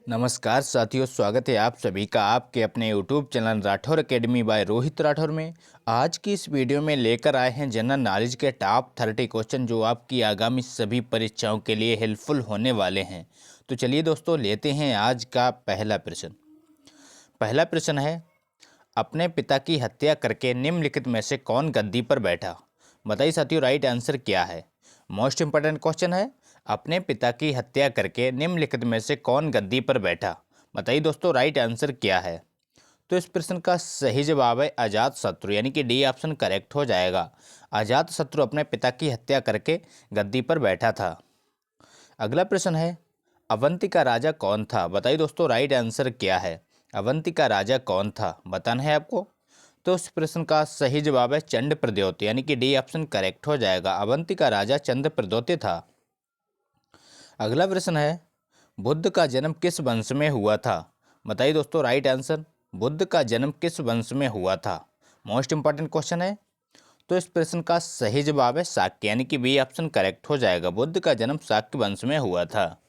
नमस्कार साथियों, स्वागत है आप सभी का आपके अपने YouTube channel Rathore academy by Rohit Rathore में। आज की इस वीडियो में लेकर आए हैं जनरल नॉलेज के टॉप 30 क्वेश्चन जो आपकी आगामी सभी परीक्षाओं के लिए हेल्पफुल होने वाले हैं। तो चलिए दोस्तों, लेते हैं आज का पहला प्रश्न। पहला प्रश्न है, अपने पिता की हत्या करके निम्नलिखित में से कौन गद्दी पर बैठा? बताइए साथियों, राइट आंसर क्या है? मोस्ट इंपॉर्टेंट क्वेश्चन है, अपने पिता की हत्या करके निम्नलिखित में से कौन गद्दी पर बैठा? बताइए दोस्तों, राइट आंसर क्या है? तो इस प्रश्न का सही जवाब है अजात शत्रु, यानी कि डी ऑप्शन करेक्ट हो जाएगा। अजात शत्रु अपने पिता की हत्या करके गद्दी पर बैठा था। अगला प्रश्न है, अवंती का राजा कौन था? बताइए दोस्तों, राइट आंसर क्या है? अवंती का राजा कौन था बताना है आपको। तो इस प्रश्न का सही जवाब है चंद प्रद्योत, यानी कि डी ऑप्शन करेक्ट हो जाएगा। अवंती का राजा चंद प्रद्योत था। अगला प्रश्न है, बुद्ध का जन्म किस वंश में हुआ था? बताइए दोस्तों, राइट आंसर। बुद्ध का जन्म किस वंश में हुआ था? मोस्ट इंपॉर्टेंट क्वेश्चन है। तो इस प्रश्न का सही जवाब है शाक्य, यानी कि बी ऑप्शन करेक्ट हो जाएगा। बुद्ध का जन्म शाक्य वंश में हुआ था।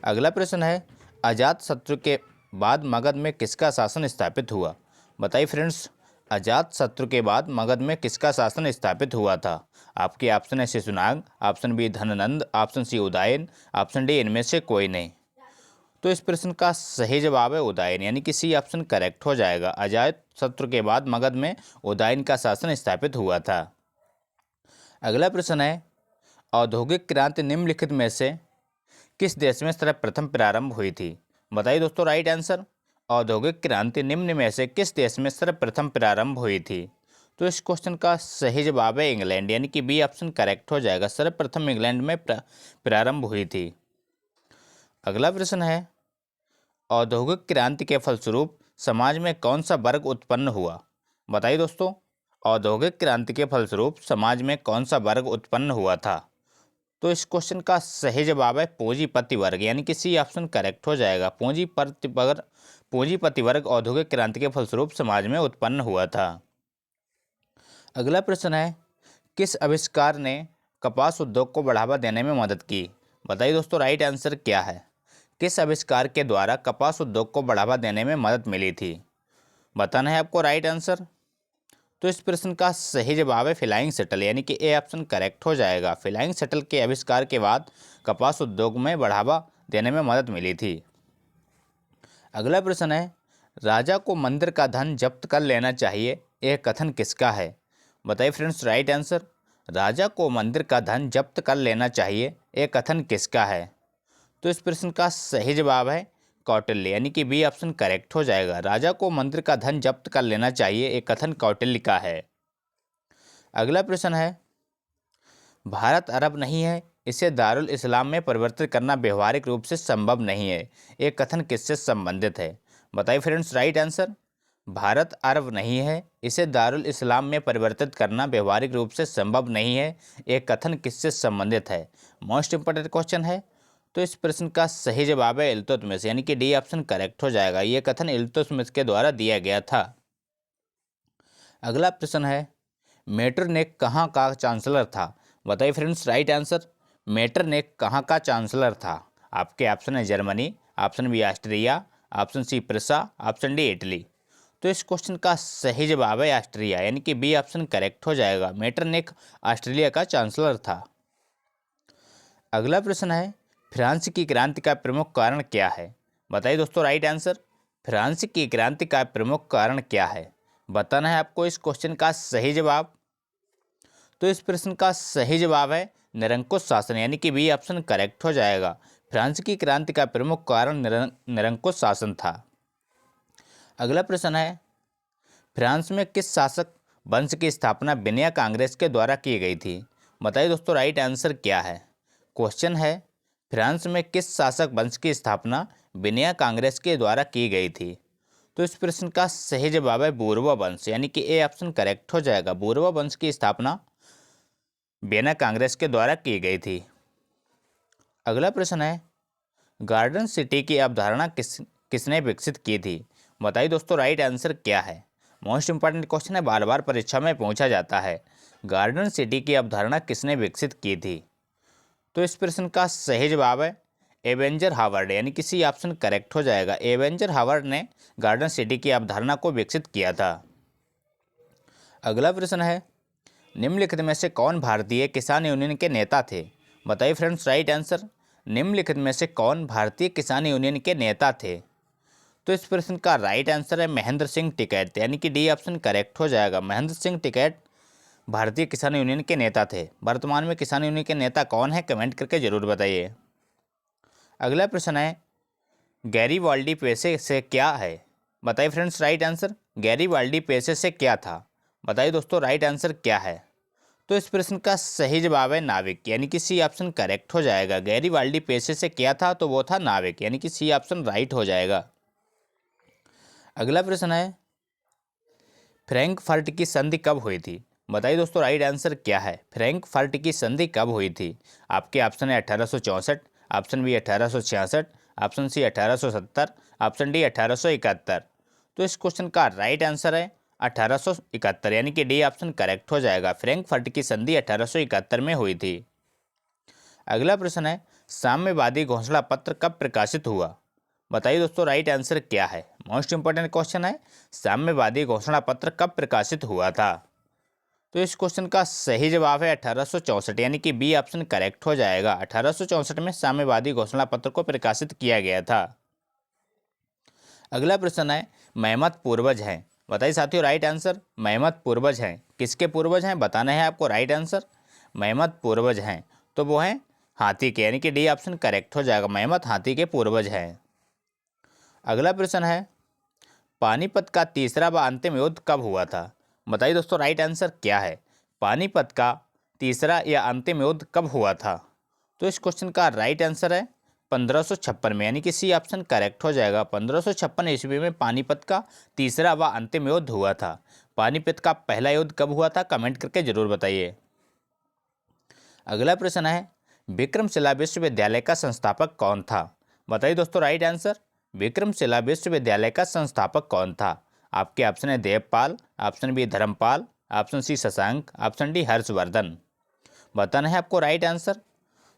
अगला प्रश्न है, अजात शत्रु के बाद मगध में किसका शासन स्थापित हुआ? बताइए फ्रेंड्स, अजात शत्रु के बाद मगध में किसका शासन स्थापित हुआ था? आपके ऑप्शन है Shishunaga, option B Dhananand, option C Udayan, option D इनमें से कोई नहीं। तो इस प्रश्न का सही जवाब है उदयन, यानी कि सी ऑप्शन करेक्ट हो जाएगा। अजात शत्रु के बाद मगध में उदयन का शासन स्थापित हुआ था। अगला प्रश्न है, औद्योगिक क्रांति निम्नलिखित में से किस देश में सर्वप्रथम प्रारंभ हुई थी? बताइए दोस्तों, राइट आंसर। औद्योगिक क्रांति निम्न में से किस देश में सर्वप्रथम प्रारंभ हुई थी? तो इस क्वेश्चन का सही जवाब है इंग्लैंड, यानी कि बी ऑप्शन करेक्ट हो जाएगा। सर्वप्रथम इंग्लैंड में प्रारंभ हुई थी। अगला प्रश्न है, औद्योगिक क्रांति के फलस्वरूप समाज में कौन सा वर्ग उत्पन्न हुआ? बताइए दोस्तों, औद्योगिक क्रांति के फलस्वरूप समाज में कौन सा वर्ग उत्पन्न हुआ था? तो इस क्वेश्चन का सही जवाब है पूंजीपति वर्ग, यानी कि सी ऑप्शन करेक्ट हो जाएगा। पूंजीपति वर्ग औद्योगिक क्रांति के फलस्वरूप समाज में उत्पन्न हुआ था। अगला प्रश्न है, किस आविष्कार ने कपास उद्योग को बढ़ावा देने में मदद की? बताइए दोस्तों, राइट आंसर क्या है? किस आविष्कार के द्वारा कपास उद्योग को बढ़ावा देने में मदद मिली थी? बताना है आपको राइट आंसर। तो इस प्रश्न का सही जवाब है फ्लाइंग शटल, यानी कि ए ऑप्शन करेक्ट हो जाएगा। फ्लाइंग शटल के आविष्कार के बाद कपास उद्योग में बढ़ावा देने में मदद मिली थी। अगला प्रश्न है, राजा को मंदिर का धन जब्त कर लेना चाहिए, यह कथन किसका है? बताइए फ्रेंड्स, राइट आंसर। राजा को मंदिर का धन जब्त कर लेना चाहिए, यह कथन किसका है? तो इस प्रश्न का सही जवाब है कौटिल्य, यानी कि बी ऑप्शन करेक्ट हो जाएगा। राजा को मंदिर का धन जब्त कर लेना चाहिए, एक कथन कौटिल्य का है। अगला प्रश्न है, भारत अरब नहीं है, इसे दारुल इस्लाम में परिवर्तित करना व्यवहारिक रूप से संभव नहीं है, एक कथन किससे संबंधित है? बताइए फ्रेंड्स, राइट आंसर। भारत अरब नहीं है, इसे दारुल इस्लाम में परिवर्तित करना व्यवहारिक रूप से संभव नहीं है, एक कथन किससे संबंधित है? मोस्ट इंपॉर्टेंट क्वेश्चन है। तो इस प्रश्न का सही जवाब है इल्तुतमिश, यानी कि डी ऑप्शन करेक्ट हो जाएगा। यह कथन इल्तुतमिश के द्वारा दिया गया था। अगला प्रश्न है, मेटरनिख कहाँ का चांसलर था? बताइए फ्रेंड्स, राइट आंसर। मेटरनिख कहाँ का चांसलर था? आपके ऑप्शन है Germany, option B Austria, option C Prussia, option D Italy. तो इस क्वेश्चन का सही जवाब है ऑस्ट्रिया, यानी कि बी ऑप्शन करेक्ट हो जाएगा। मेटरनिख ऑस्ट्रेलिया का चांसलर था। अगला प्रश्न है, फ्रांस की क्रांति का प्रमुख कारण क्या है? बताइए दोस्तों, राइट आंसर। फ्रांस की क्रांति का प्रमुख कारण क्या है? बताना है आपको इस क्वेश्चन का सही जवाब। तो इस प्रश्न का सही जवाब है निरंकुश शासन, यानी कि बी ऑप्शन करेक्ट हो जाएगा। फ्रांस की क्रांति का प्रमुख कारण निरंकुश शासन था। अगला प्रश्न है, फ्रांस में किस शासक वंश की स्थापना बिनिया कांग्रेस के द्वारा की गई थी? बताइए दोस्तों, राइट आंसर क्या है? क्वेश्चन है, फ्रांस में किस शासक वंश की स्थापना बिनिया कांग्रेस के द्वारा की गई थी? तो इस प्रश्न का सही जवाब है बोरवा वंश, यानी कि ए ऑप्शन करेक्ट हो जाएगा। बोरवा वंश की स्थापना बिनिया कांग्रेस के द्वारा की गई थी। अगला प्रश्न है, गार्डन सिटी की अवधारणा किसने विकसित की थी? बताइए दोस्तों, राइट आंसर क्या है? मोस्ट इंपॉर्टेंट क्वेश्चन है, बार बार परीक्षा में पूछा जाता है। गार्डन सिटी की अवधारणा किसने विकसित की थी? तो इस प्रश्न का सही जवाब है एवेंजर हावर्ड, यानी कि सी ऑप्शन करेक्ट हो जाएगा। एवेंजर हावर्ड ने गार्डन सिटी की अवधारणा को विकसित किया था। अगला प्रश्न है, निम्नलिखित में से कौन भारतीय किसान यूनियन के नेता थे? बताइए फ्रेंड्स राइट आंसर। निम्नलिखित में से कौन भारतीय किसान यूनियन के नेता थे? तो इस प्रश्न का राइट आंसर है महेंद्र सिंह टिकैत, यानी कि डी ऑप्शन करेक्ट हो जाएगा। महेंद्र सिंह टिकैत भारतीय किसान यूनियन के नेता थे। वर्तमान में किसान यूनियन के नेता कौन है, कमेंट करके जरूर बताइए। अगला प्रश्न है, गैरीबाल्डी पेशे से क्या है? बताइए फ्रेंड्स राइट आंसर। गैरीबाल्डी पेशे से क्या था? बताइए दोस्तों राइट आंसर क्या है? तो इस प्रश्न का सही जवाब है नाविक, यानी कि सी ऑप्शन करेक्ट हो जाएगा। गैरीबाल्डी पेशे से क्या था? तो वो था नाविक, यानी कि सी ऑप्शन राइट हो जाएगा। अगला प्रश्न है, फ्रैंकफर्ट की संधि कब हुई थी? बताइए दोस्तों राइट आंसर क्या है? फ्रैंकफर्ट की संधि कब हुई थी? आपके ऑप्शन है 1864, option B 1866, option C 1870, option D 1871। तो इस क्वेश्चन का राइट आंसर है 1871, यानी कि डी ऑप्शन करेक्ट हो जाएगा। फ्रैंकफर्ट की संधि 1871 में हुई थी। अगला प्रश्न है, साम्यवादी घोषणा पत्र कब प्रकाशित हुआ? बताइए दोस्तों राइट आंसर क्या है? मोस्ट इंपॉर्टेंट क्वेश्चन है, साम्यवादी घोषणा पत्र कब प्रकाशित हुआ था? तो इस क्वेश्चन का सही जवाब है 1864, यानी कि बी ऑप्शन करेक्ट हो जाएगा। 1864 में साम्यवादी घोषणा पत्र को प्रकाशित किया गया था। अगला प्रश्न है, मेहमत पूर्वज हैं? बताइए साथियों राइट आंसर। मेहमत पूर्वज हैं, किसके पूर्वज हैं बताना है आपको राइट आंसर। मेहमत पूर्वज हैं तो वो हैं हाथी के, यानी कि डी ऑप्शन करेक्ट हो जाएगा। मेहमत हाथी के पूर्वज हैं। अगला प्रश्न है, पानीपत का तीसरा व अंतिम युद्ध कब हुआ था? बताइए दोस्तों राइट आंसर क्या है? पानीपत का तीसरा या अंतिम युद्ध कब हुआ था? तो इस क्वेश्चन का राइट आंसर है 1556 में, यानी कि सी ऑप्शन करेक्ट हो जाएगा। 1556 ईस्वी में पानीपत का तीसरा व अंतिम युद्ध हुआ था। पानीपत का पहला युद्ध कब हुआ था, कमेंट करके जरूर बताइए। अगला प्रश्न है, विक्रमशिला विश्वविद्यालय का संस्थापक कौन था? बताइए दोस्तों राइट आंसर। विक्रमशिला विश्वविद्यालय का संस्थापक कौन था? आपके ऑप्शन है Devpal, option B Dharmapal, option C Shashank, option D Harshavardhan. बताना है आपको राइट आंसर।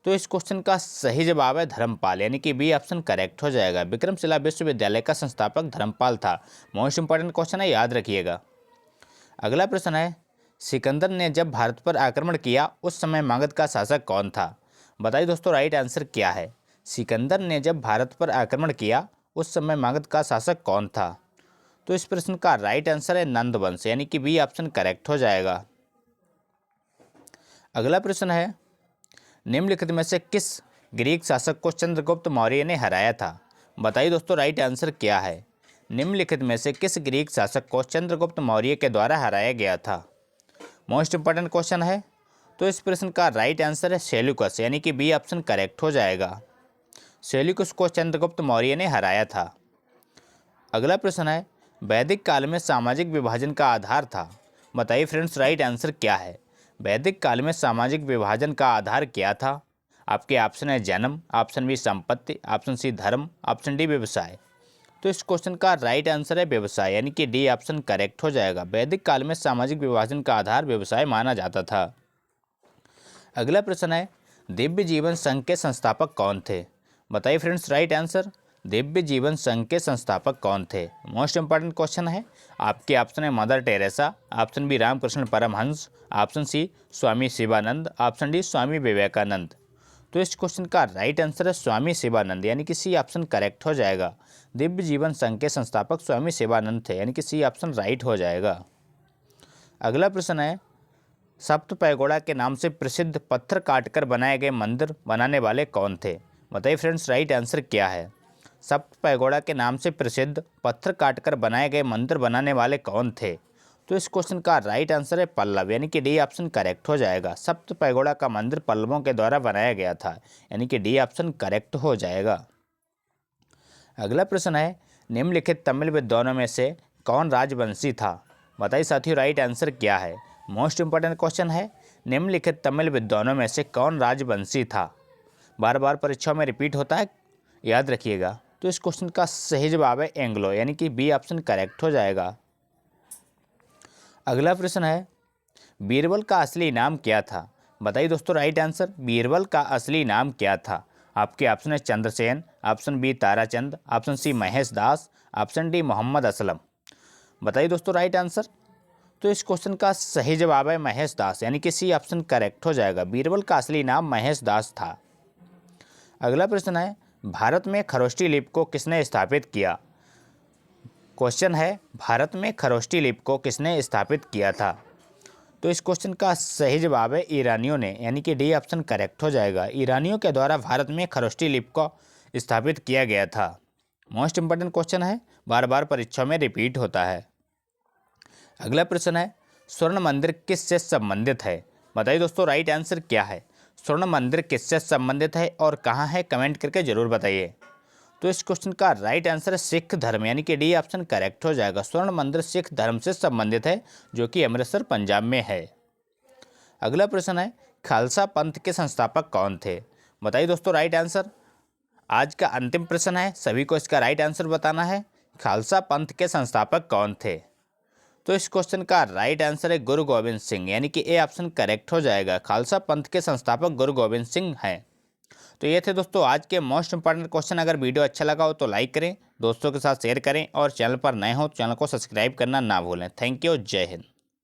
तो इस क्वेश्चन का सही जवाब है धर्मपाल, यानी कि बी ऑप्शन करेक्ट हो जाएगा। विक्रमशिला विश्वविद्यालय का संस्थापक धर्मपाल था। मोस्ट इंपॉर्टेंट क्वेश्चन है, याद रखिएगा। अगला प्रश्न है, सिकंदर ने जब भारत पर आक्रमण किया उस समय मगध का शासक कौन था? बताइए दोस्तों राइट आंसर क्या है? सिकंदर ने जब भारत पर आक्रमण किया उस समय मगध का शासक कौन था? तो इस प्रश्न का राइट आंसर है नंदवंश, यानी कि बी ऑप्शन करेक्ट हो जाएगा। अगला प्रश्न है, निम्नलिखित में से किस ग्रीक शासक को चंद्रगुप्त मौर्य ने हराया था? बताइए दोस्तों राइट आंसर क्या है? निम्नलिखित में से किस ग्रीक शासक को चंद्रगुप्त मौर्य के द्वारा हराया गया था? मोस्ट इंपॉर्टेंट क्वेश्चन है। तो इस प्रश्न का राइट आंसर है सेल्यूकस, यानी कि बी ऑप्शन करेक्ट हो जाएगा। सेल्यूकस को चंद्रगुप्त मौर्य ने हराया था। अगला प्रश्न है, वैदिक काल में सामाजिक विभाजन का आधार था? बताइए फ्रेंड्स राइट आंसर क्या है? वैदिक काल में सामाजिक विभाजन का आधार क्या था? आपके ऑप्शन है जन्म, ऑप्शन बी संपत्ति, ऑप्शन सी धर्म, ऑप्शन डी व्यवसाय। तो इस क्वेश्चन का राइट आंसर है व्यवसाय, यानी कि डी ऑप्शन करेक्ट हो जाएगा। वैदिक काल में सामाजिक विभाजन का आधार व्यवसाय माना जाता था। अगला प्रश्न है, दिव्य जीवन संघ के संस्थापक कौन थे? बताइए फ्रेंड्स राइट आंसर। दिव्य जीवन संघ के संस्थापक कौन थे? मोस्ट इंपॉर्टेंट क्वेश्चन है। आपके ऑप्शन है mother Teresa, option B Ramakrishna Paramhansa, option C Swami Shivananda, option D Swami Vivekananda. तो इस क्वेश्चन का राइट आंसर है स्वामी शिवानंद, यानी कि सी ऑप्शन करेक्ट हो जाएगा। दिव्य जीवन संघ के संस्थापक स्वामी शिवानंद थे, यानी कि सी ऑप्शन राइट हो जाएगा। अगला प्रश्न है, सप्त पैगोड़ा के नाम से प्रसिद्ध पत्थर काटकर बनाए गए मंदिर बनाने वाले कौन थे? बताइए फ्रेंड्स राइट आंसर क्या है? सप्त पैगोड़ा के नाम से प्रसिद्ध पत्थर काटकर बनाए गए मंदिर बनाने वाले कौन थे? तो इस क्वेश्चन का राइट आंसर है पल्लव, यानी कि डी ऑप्शन करेक्ट हो जाएगा। सप्त पैगोड़ा का मंदिर पल्लवों के द्वारा बनाया गया था, यानी कि डी ऑप्शन करेक्ट हो जाएगा। अगला प्रश्न है, निम्नलिखित तमिल विद्वानों में से कौन राजवंशी था? बताइए साथियों राइट आंसर क्या है? मोस्ट इंपॉर्टेंट क्वेश्चन है। निम्नलिखित तमिल विद्वानों में से कौन राजवंशी था? बार बार परीक्षा में रिपीट होता है, याद रखिएगा। तो इस क्वेश्चन का सही जवाब है एंग्लो, यानी कि बी ऑप्शन करेक्ट हो जाएगा। अगला प्रश्न है, बीरबल का असली नाम क्या था? बताइए दोस्तों राइट आंसर। बीरबल का असली नाम क्या था? आपके ऑप्शन है Chandrasen, option B Tarachand, option C Mahesh Das, option D Mohammad Aslam. बताइए दोस्तों राइट आंसर। तो इस क्वेश्चन का सही जवाब है महेश दास, यानी कि सी ऑप्शन करेक्ट हो जाएगा। बीरबल का असली नाम महेश दास था। अगला प्रश्न है, भारत में खरोष्ठी लिपि को किसने स्थापित किया? क्वेश्चन है, भारत में खरोष्ठी लिपि को किसने स्थापित किया था? तो इस क्वेश्चन का सही जवाब है ईरानियों ने, यानी कि डी ऑप्शन करेक्ट हो जाएगा। ईरानियों के द्वारा भारत में खरोष्ठी लिपि को स्थापित किया गया था। मोस्ट इंपॉर्टेंट क्वेश्चन है, बार बार परीक्षा में रिपीट होता है। अगला प्रश्न है, स्वर्ण मंदिर किससे संबंधित है? बताइए दोस्तों राइट आंसर क्या है? स्वर्ण मंदिर किससे संबंधित है और कहाँ है? कमेंट करके जरूर बताइए। तो इस क्वेश्चन का राइट आंसर है सिख धर्म, यानी कि डी ऑप्शन करेक्ट हो जाएगा। स्वर्ण मंदिर सिख धर्म से संबंधित है, जो कि अमृतसर पंजाब में है। अगला प्रश्न है, खालसा पंथ के संस्थापक कौन थे? बताइए दोस्तों राइट आंसर। आज का अंतिम प्रश्न है, सभी को इसका राइट आंसर बताना है। खालसा पंथ के संस्थापक कौन थे? तो इस क्वेश्चन का राइट आंसर है गुरु गोविंद सिंह, यानी कि ए ऑप्शन करेक्ट हो जाएगा। खालसा पंथ के संस्थापक गुरु गोविंद सिंह हैं। तो ये थे दोस्तों आज के मोस्ट इंपॉर्टेंट क्वेश्चन। अगर वीडियो अच्छा लगा हो तो लाइक करें, दोस्तों के साथ शेयर करें और चैनल पर नए हो तो चैनल को सब्सक्राइब करना ना भूलें। थैंक यू, जय हिंद।